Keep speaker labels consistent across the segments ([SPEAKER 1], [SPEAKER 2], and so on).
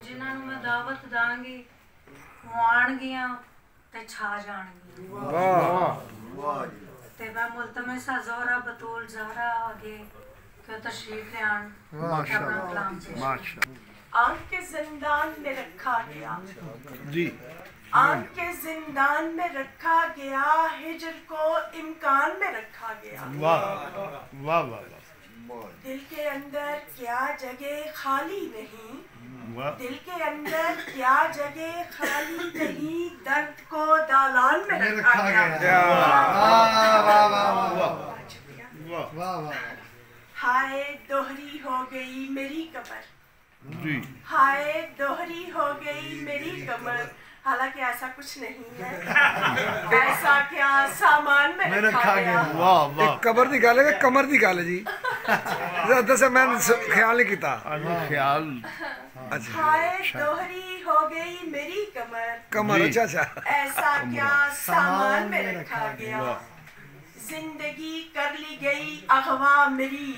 [SPEAKER 1] जिन्हां नूं मैं दावत दांगी वो आणगियां ते छा जाणगियां।
[SPEAKER 2] वाह
[SPEAKER 1] ते मैं मुल्तमिसा जोहरा बतूल ज़हरा आगे कि तशरीफ ले आन अपना कलाम पेश।
[SPEAKER 2] माशाअल्लाह।
[SPEAKER 3] आंख के जिंदान में रखा गया
[SPEAKER 2] जी,
[SPEAKER 3] आंख के जिंदान में रखा गया, हिजर को इम्कान में रखा गया।
[SPEAKER 2] वाह वाह वाह
[SPEAKER 3] दिल के अंदर क्या जगह खाली नहीं,
[SPEAKER 2] वाह।
[SPEAKER 3] दिल के अंदर क्या जगह खाली नहीं, दर्द को दालान में रखा गया।
[SPEAKER 2] वाह
[SPEAKER 3] हाय दोहरी हो गई मेरी कमर,
[SPEAKER 2] जी,
[SPEAKER 3] हाय दोहरी हो गई मेरी कमर। हालांकि ऐसा कुछ नहीं है, ऐसा क्या सामान में रखा गया।
[SPEAKER 2] वाह वाह।
[SPEAKER 4] कबर दी गल है कि कमर दी गल है जी? दस मैं ख्याल नहीं किया।
[SPEAKER 2] ख्याल
[SPEAKER 4] अच्छा,
[SPEAKER 3] हाय दोहरी हो गई मेरी कमर,
[SPEAKER 4] कमर।
[SPEAKER 2] जी।
[SPEAKER 4] अच्छा अच्छा।
[SPEAKER 3] ऐसा क्या सामान में रखा गया। जिंदगी कर ली गई अगवा मेरी,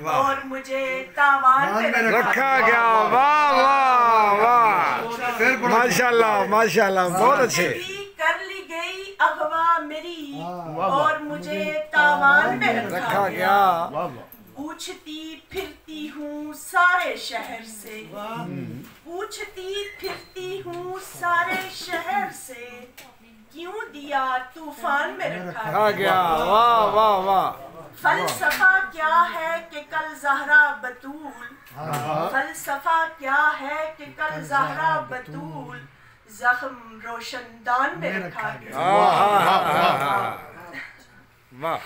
[SPEAKER 3] और मुझे तावान में
[SPEAKER 4] रखा गया। वाह वाह वाह, माशाल्लाह माशाल्लाह, बहुत अच्छे।
[SPEAKER 3] जिंदगी कर ली गई अगवा मेरी, और मुझे तावान में रखा गया। पूछती फिरती हूँ सारे शहर से, पूछती फिरती हूँ सारे शहर से, क्यों दिया तूफान में रखा
[SPEAKER 4] गया। वाह वाह वाह।
[SPEAKER 3] फलसफा क्या है कि कल ज़हरा बतूल, फलसफा क्या है कि कल ज़हरा बतूल, जख्म रोशनदान में रखा गया।
[SPEAKER 4] वाह।